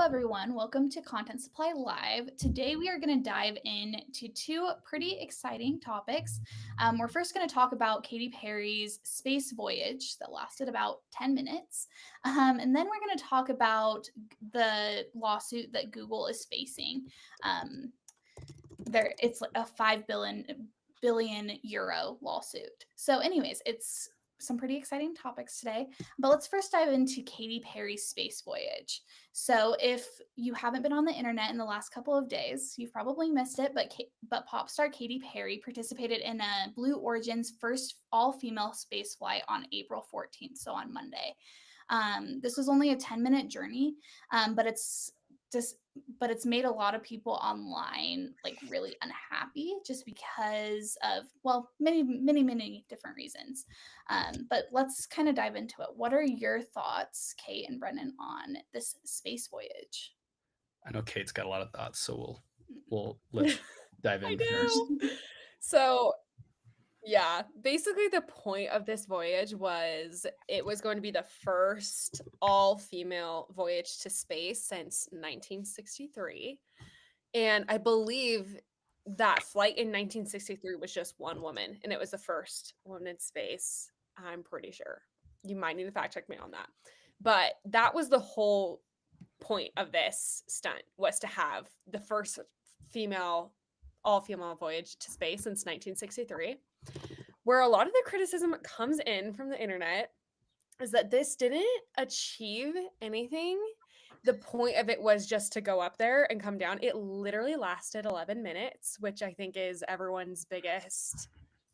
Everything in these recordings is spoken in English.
everyone. Welcome to Content Supply Live. Today, we are going to dive into two pretty exciting topics. We're first going to talk about Katy Perry's space voyage that lasted about 10 minutes. And then we're going to talk about the lawsuit that Google is facing. It's like a 5 billion euro lawsuit. So, anyways, it's some pretty exciting topics today, but let's first dive into Katy Perry's space voyage. So, if you haven't been on the internet in the last couple of days, you've probably missed it, but pop star Katy Perry participated in a Blue Origin's first all-female space flight on April 14th, so on Monday. This was only a 10-minute journey, but it's made a lot of people online like really unhappy just because of, well, many different reasons. But let's kind of dive into it. What are your thoughts, Kate and Brennan, on this space voyage? I know Kate's got a lot of thoughts, so let's dive in first. So, yeah, basically the point of this voyage was it was going to be the first all-female voyage to space since 1963. And I believe that flight in 1963 was just one woman, and it was the first woman in space. I'm pretty sure. You might need to fact check me on that. But that was the whole point of this stunt, was to have the first all-female voyage to space since 1963. Where a lot of the criticism comes in from the internet is that this didn't achieve anything. The point of it was just to go up there and come down. It literally lasted 11 minutes, which I think is everyone's biggest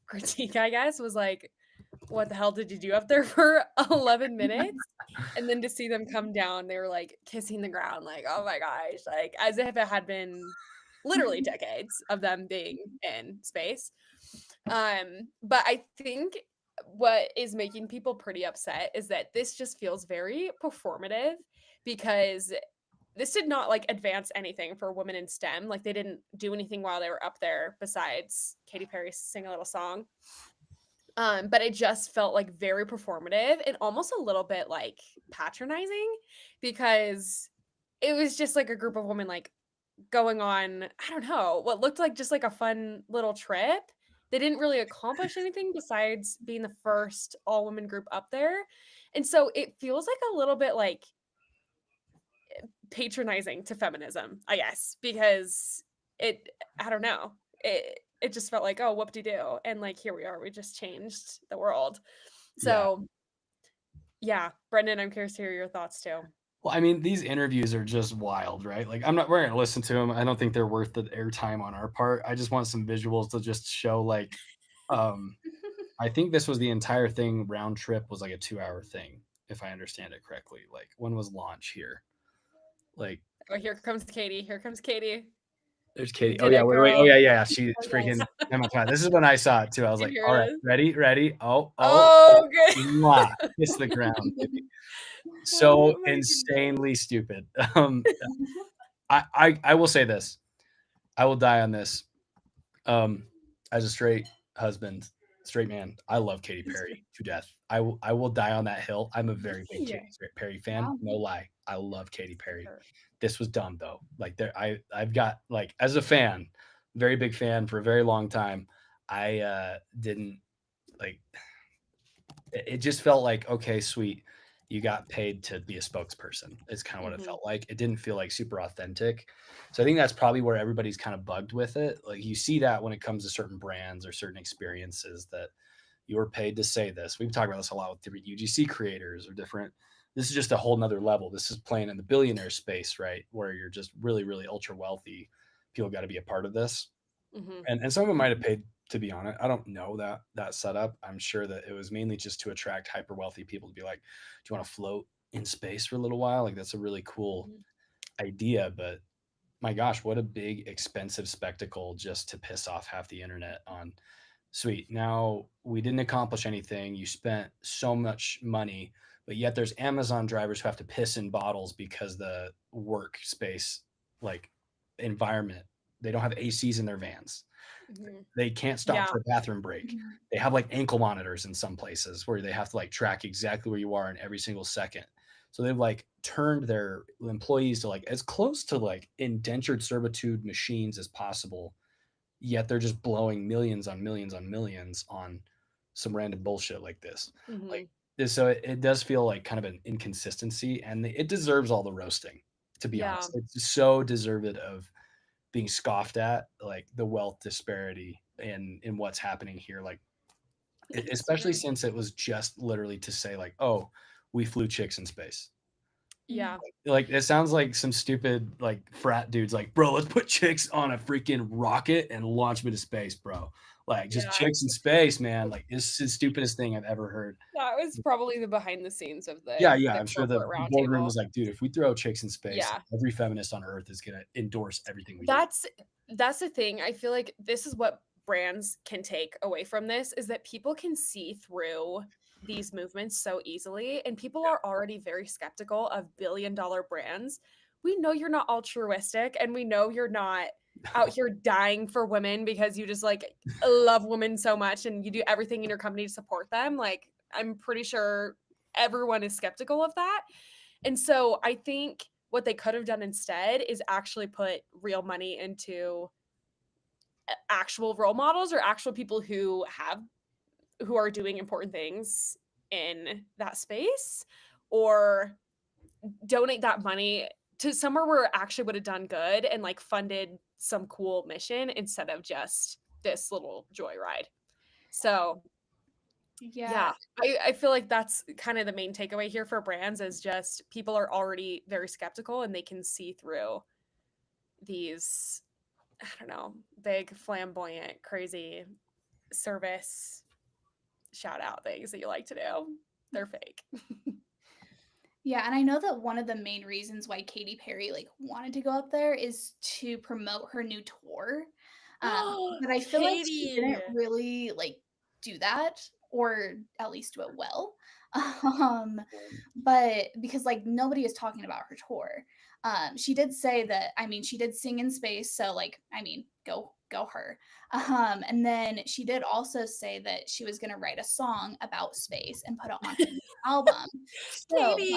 critique, I guess, was like, what the hell did you do up there for 11 minutes? And then to see them come down, they were like kissing the ground, like, oh my gosh, like as if it had been literally decades of them being in space. But I think what is making people pretty upset is that this just feels very performative, because this did not like advance anything for women in STEM. Like they didn't do anything while they were up there besides Katy Perry sing a little song. But it just felt like very performative and almost a little bit like patronizing, because it was just like a group of women like going on, I don't know, what looked like just like a fun little trip. They didn't really accomplish anything besides being the first all women group up there. And so it feels like a little bit like patronizing to feminism, I guess, because I don't know, it just felt like, oh, whoop-de-doo, and like here we are, we just changed the world. So yeah, Brendan, I'm curious to hear your thoughts too. Well, I mean, these interviews are just wild, right? Like, we're gonna listen to them. I don't think they're worth the airtime on our part. I just want some visuals to just show, like, I think this was the entire thing. Round trip was like a 2-hour thing, if I understand it correctly. Like, when was launch here? Like, oh, here comes Katy. Here comes Katy. There's Katy. Did Oh yeah, it, wait. Oh girl. yeah. She's freaking. Oh my God, this is when I saw it too. I was like, Here all it right, is. ready. Oh, good. mwah, kiss the ground, baby. So Oh my insanely stupid. I will say this. I will die on this. As a straight husband, straight man, I love Katy Perry to death. I will die on that hill. I'm a very big Yeah. Katy Perry fan. Wow. No lie. I love Katy Perry. Sure. This was dumb though. Like I've got, like, as a fan, very big fan for a very long time. I didn't like it just felt like, okay, sweet. You got paid to be a spokesperson. It's kind of what it felt like. It didn't feel like super authentic. So I think that's probably where everybody's kind of bugged with it. Like you see that when it comes to certain brands or certain experiences, that you were paid to say this. We've talked about this a lot with different UGC creators or different. This is just a whole nother level. This is playing in the billionaire space, right? Where you're just really, really ultra wealthy. People got to be a part of this. And some of them might have paid to be on it. I don't know that setup. I'm sure that it was mainly just to attract hyper wealthy people to be like, do you want to float in space for a little while? Like that's a really cool idea, but my gosh, what a big expensive spectacle just to piss off half the internet on. Sweet. Now we didn't accomplish anything. You spent so much money, but yet there's Amazon drivers who have to piss in bottles because the workspace, like, environment, they don't have ACs in their vans. They can't stop for a bathroom break. They have like ankle monitors in some places where they have to like track exactly where you are in every single second. So they've like turned their employees to like as close to like indentured servitude machines as possible, yet they're just blowing millions on millions on millions on some random bullshit like this. Mhm. Like so it does feel like kind of an inconsistency, and it deserves all the roasting, to be Yeah. honest. It's so deserved of being scoffed at, like the wealth disparity in what's happening here. Like It's especially true. since it was just literally to say like, oh, we flew chicks in space. Yeah. Like it sounds like some stupid like frat dudes like, bro, let's put chicks on a freaking rocket and launch them into space, bro. Like just Yeah. chicks in space, man. Like it's the stupidest thing I've ever heard. That was probably the behind the scenes of Yeah, the yeah. I'm sure corporate the boardroom roundtable. was like, dude, if we throw chicks in space, Yeah. every feminist on earth is gonna endorse everything we do. That's the thing. I feel like this is what brands can take away from this is that people can see through these movements so easily, and people are already very skeptical of billion-dollar brands. We know you're not altruistic, and we know you're not out here dying for women because you just like love women so much and you do everything in your company to support them. Like, I'm pretty sure everyone is skeptical of that. And so I think what they could have done instead is actually put real money into actual role models or actual people who are doing important things in that space, or donate that money to somewhere where it actually would have done good and like funded some cool mission instead of just this little joyride. So Yeah. yeah, I feel like that's kind of the main takeaway here for brands is just people are already very skeptical and they can see through these, I don't know, big, flamboyant, crazy service shout out things that you like to do. They're fake. Yeah, and I know that one of the main reasons why Katy Perry like wanted to go up there is to promote her new tour. But I feel like she Katie. didn't really like do that, or at least do it well. But because like nobody is talking about her tour. She did say that, I mean, she did sing in space, so like, I mean, go her. And then she did also say that she was gonna write a song about space and put it on her new album. So, Katie.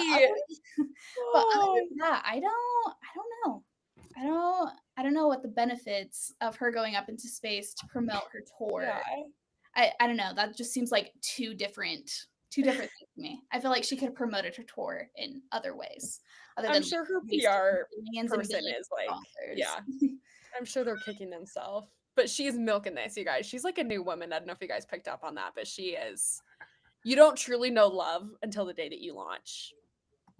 but other Oh, than that, I don't know. I don't know what the benefits of her going up into space to promote her tour. yeah. I don't know. That just seems like two different things to me. I feel like she could have promoted her tour in other ways other I'm than like sure her wasting PR millions and person billions is of like, dollars. yeah, I'm sure they're kicking themselves. But she's milking this, you guys. She's like a new woman. I don't know if you guys picked up on that, but she is. You don't truly know love until the day that you launch,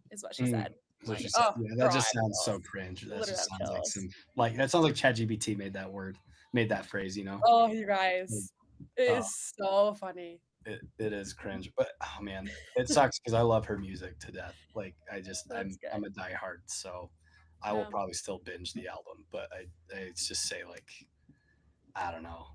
is what she Mm, said. that's I'm what like, she said. oh, Yeah, that girl, I just have sounds so chills. cringe. That Literally just have sounds like chills. some like that sounds like ChatGPT made that phrase, you know? Oh, you Like, guys. It oh, is so funny. it is cringe. But oh man, it sucks because I love her music to death. Like That's I'm good. a diehard, so I will Yeah. probably still binge the album. But I just say like I don't know.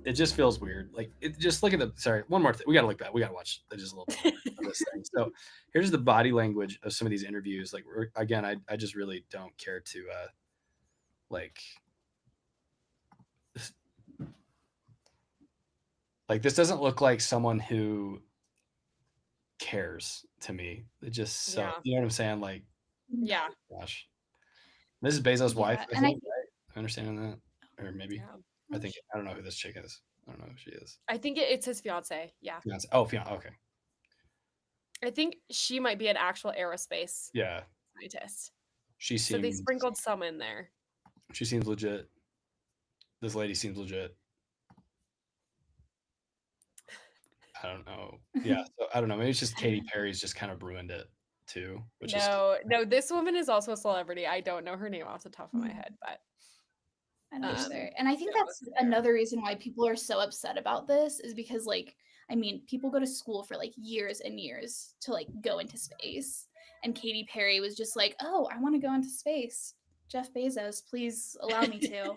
It just feels weird. Like it just look at the sorry, one more thing. We gotta look back. We gotta watch just a little bit more of this thing. So here's the body language of some of these interviews. Like again, I just really don't care to like like this doesn't look like someone who cares to me. It just so Yeah. you know what I'm saying? Like, Yeah. gosh. This is Bezos' wife, Yeah, I and I think, think right? Am I understanding that? Or maybe. Yeah. I think I don't know who this chick is. I don't know who she is. I think it's his fiance. Yeah. Fiance. Oh, fiance. Okay. I think she might be an actual aerospace Yeah. scientist. She So they seems sprinkled some in there. she seems legit. This lady seems legit. I don't know. Yeah. So I don't know. Maybe it's just Katy Perry's just kind of ruined it too, which is No, this woman is also a celebrity. I don't know her name off the top of my Mhm. head, but I don't either. um And I think yeah, that's listen to her. another reason why people are so upset about this is because like I mean, people go to school for like years and years to like go into space. And Katy Perry was just like, "Oh, I want to go into space. Jeff Bezos, please allow me to."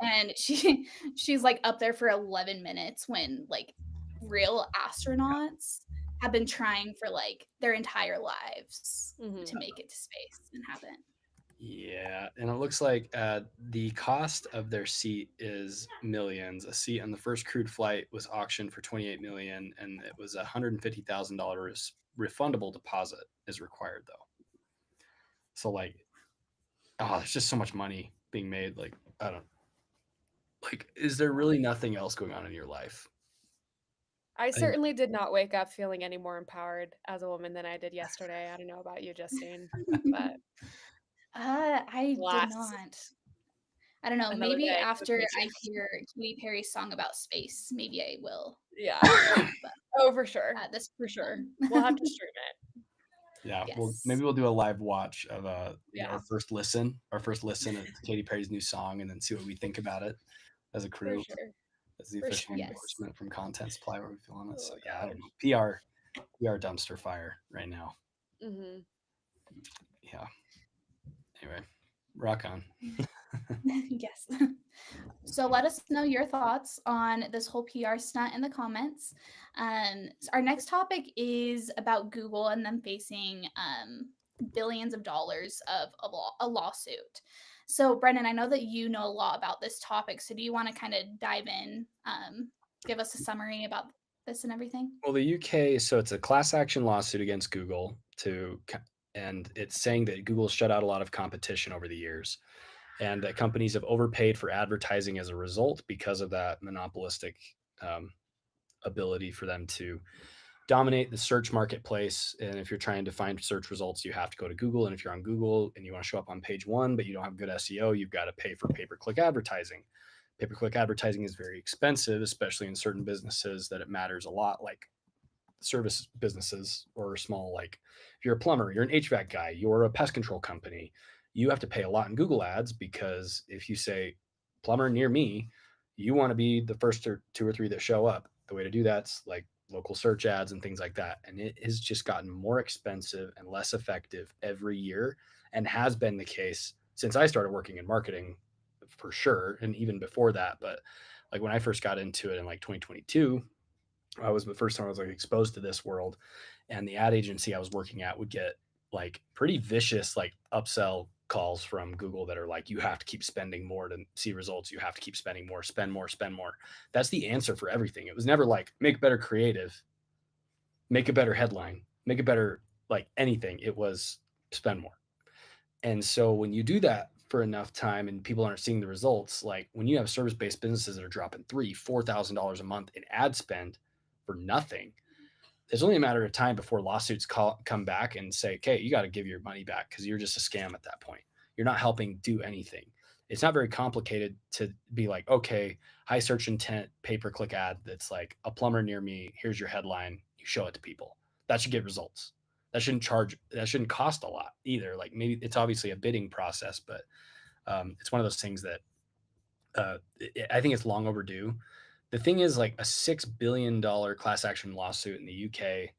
And she's like up there for 11 minutes when like real astronauts have been trying for like their entire lives Mhm. to make it to space and haven't. Yeah, and it looks like the cost of their seat is millions. A seat on the first crewed flight was auctioned for 28 million, and it was $150,000 refundable deposit is required though. So like, oh, there's just so much money being made. Like, I don't like. Is there really nothing else going on in your life? I I think certainly did not wake up feeling any more empowered as a woman than I did yesterday. I don't know about you, Justine, but I did alas, not. I don't know. another Maybe day, no after I future. hear Katy Perry's song about space, maybe I will Yeah. wake up. But Oh, for sure. at this For sure. We'll have point, to stream it. yeah. Well, maybe yes, we'll do a live watch of Yeah, our first listen of Katy Perry's new song, and then see what we think about it as a for crew. sure. That's the For official sure. yes. endorsement from Content Supply where we feel on it. So Oh yeah, I don't know. gosh. PR dumpster fire right now. Hmm. Yeah. Anyway, rock on. Yes. So let us know your thoughts on this whole PR stunt in the comments. So our next topic is about Google and them facing billions of dollars of a lawsuit. So Brendan, I know that you know a lot about this topic. So do you want to kind of dive in, give us a summary about this and everything? Well, the UK, so it's a class action lawsuit against Google and it's saying that Google shut out a lot of competition over the years, and that companies have overpaid for advertising as a result because of that monopolistic um, ability for them to dominate the search marketplace. And if you're trying to find search results, you have to go to Google. And if you're on Google and you want to show up on page one, but you don't have good SEO, you've got to pay for pay per click advertising. Pay per click advertising is very expensive, especially in certain businesses that it matters a lot, like service businesses or small, like if you're a plumber, you're an HVAC guy, you're a pest control company, you have to pay a lot in Google ads because if you say plumber near me, you want to be the first or two or three that show up. The way to do that's like local search ads and things like that. And it has just gotten more expensive and less effective every year and has been the case since I started working in marketing for sure. And even before that, but like when I first got into it in like 2022, I was the first time I was like exposed to this world, and the ad agency I was working at would get like pretty vicious like upsell calls from Google that are like, you have to keep spending more to see results. You have to keep spending more, spend more, spend more. That's the answer for everything. It was never like make better creative, make a better headline, make a better like anything. It was spend more. And so when you do that for enough time and people aren't seeing the results, like when you have service-based businesses that are dropping $3,000-$4,000 a month in ad spend for nothing, it's only a matter of time before lawsuits come back and say, okay, you got to give your money back because you're just a scam at that point. You're not helping do anything. It's not very complicated to be like, okay, high search intent pay-per-click ad that's like a plumber near me. Here's your headline. You show it to people. That should get results. That shouldn't cost a lot either. Like maybe it's obviously a bidding process, but it's one of those things that I think it's long overdue. The thing is, like a $6 billion class action lawsuit in the UK,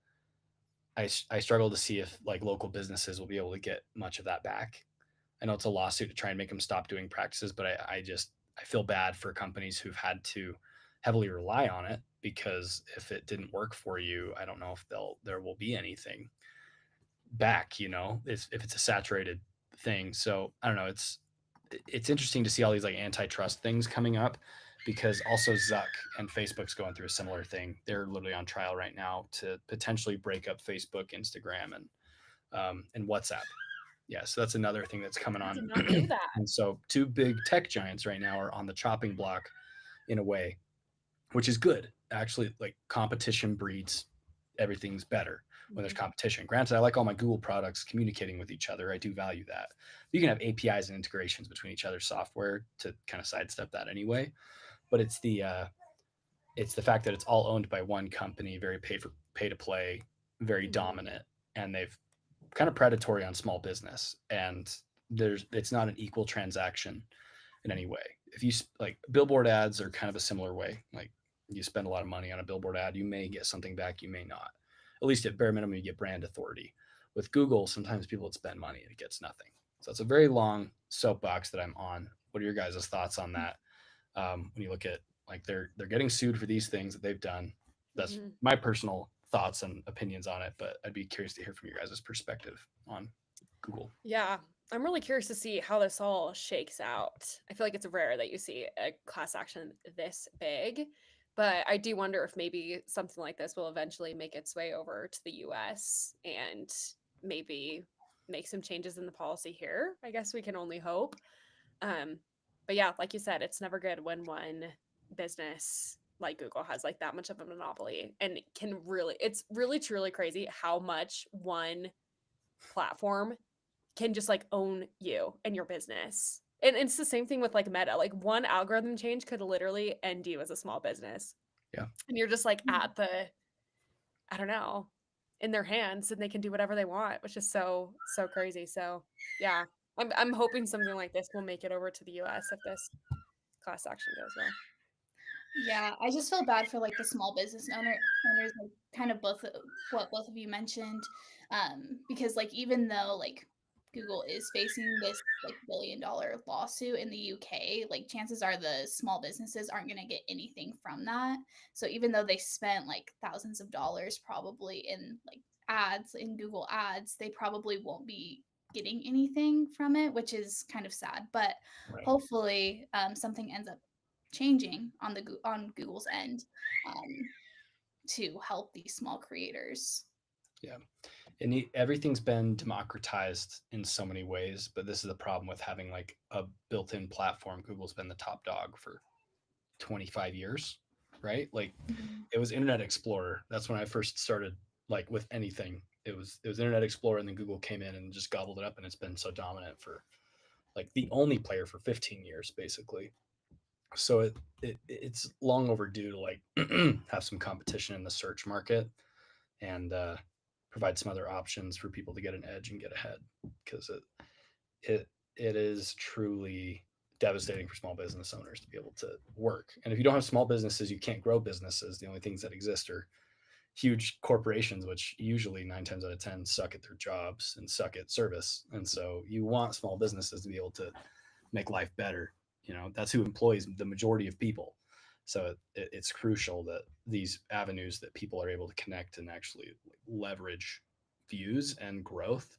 I struggle to see if like local businesses will be able to get much of that back. I know it's a lawsuit to try and make them stop doing practices, but I feel bad for companies who've had to heavily rely on it because if it didn't work for you, I don't know if there will be anything back. If it's a saturated thing. So I don't know. It's interesting to see all these like antitrust things coming up because also Zuck and Facebook's going through a similar thing. They're literally on trial right now to potentially break up Facebook, Instagram, and WhatsApp. Yeah, so that's another thing that's coming I on. did not know that. And so two big tech giants right now are on the chopping block in a way, which is good. Actually, like competition breeds everything's better when there's Mhm. competition. Granted, I like all my Google products communicating with each other. I do value that. You can have APIs and integrations between each other's software to kind of sidestep that anyway. But it's the fact that it's all owned by one company, very pay to play, very Mhm. dominant, and they've kind of predatory on small business. And it's not an equal transaction in any way. If you like billboard ads are kind of a similar way. Like you spend a lot of money on a billboard ad, you may get something back, you may not. At least at bare minimum, you get brand authority. With Google, sometimes people would spend money and it gets nothing. So it's a very long soapbox that I'm on. What are your guys' thoughts on that? When you look at like they're getting sued for these things that they've done. That's Mhm. my personal thoughts and opinions on it, but I'd be curious to hear from your guys' perspective on Google. Yeah. I'm really curious to see how this all shakes out. I feel like it's rare that you see a class action this big, but I do wonder if maybe something like this will eventually make its way over to the US and maybe make some changes in the policy here. I guess we can only hope. Um, but yeah, like you said, it's never good when one business like Google has like that much of a monopoly and can really, it's really truly crazy how much one platform can just like own you and your business. And it's the same thing with like Meta. Like one algorithm change could literally end you as a small business. Yeah. And you're just like at the, I don't know, in their hands and they can do whatever they want, which is so, so crazy. So yeah, I'm hoping something like this will make it over to the US if this class action goes well. Yeah, I just feel bad for like the small business owners, like kind of what both of you mentioned, because like even though like Google is facing this like $1 billion lawsuit in the UK, like chances are the small businesses aren't going to get anything from that. So even though they spent like thousands of dollars probably in like ads in Google ads, they probably won't be getting anything from it, which is kind of sad. But Right. hopefully, something ends up changing on Google's end, to help these small creators. Yeah. And everything's been democratized in so many ways, but this is the problem with having like a built-in platform. Google's been the top dog for 25 years, right? Like it was Internet Explorer. That's when I first started like with anything. It was Internet Explorer, and then Google came in and just gobbled it up, and it's been so dominant for like the only player for 15 years basically. So it's long overdue to like have some competition in the search market and provide some other options for people to get an edge and get ahead, because it is truly devastating for small business owners to be able to work. And if you don't have small businesses, you can't grow businesses. The only things that exist are huge corporations, which usually 9 times out of 10 suck at their jobs and suck at service. And so you want small businesses to be able to make life better. You know, that's who employs the majority of people. So it's crucial that these avenues that people are able to connect and actually leverage views and growth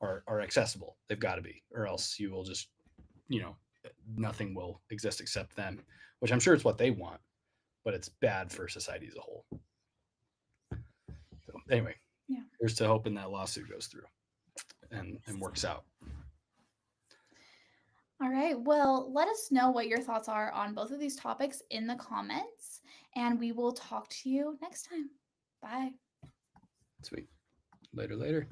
are accessible. They've got to be, or else you will just, you know, nothing will exist except them, which I'm sure it's what they want, but it's bad for society as a whole. So anyway, Yeah. here's to hoping that lawsuit goes through and works out. All right. Well, let us know what your thoughts are on both of these topics in the comments, and we will talk to you next time. Bye. Sweet. Later.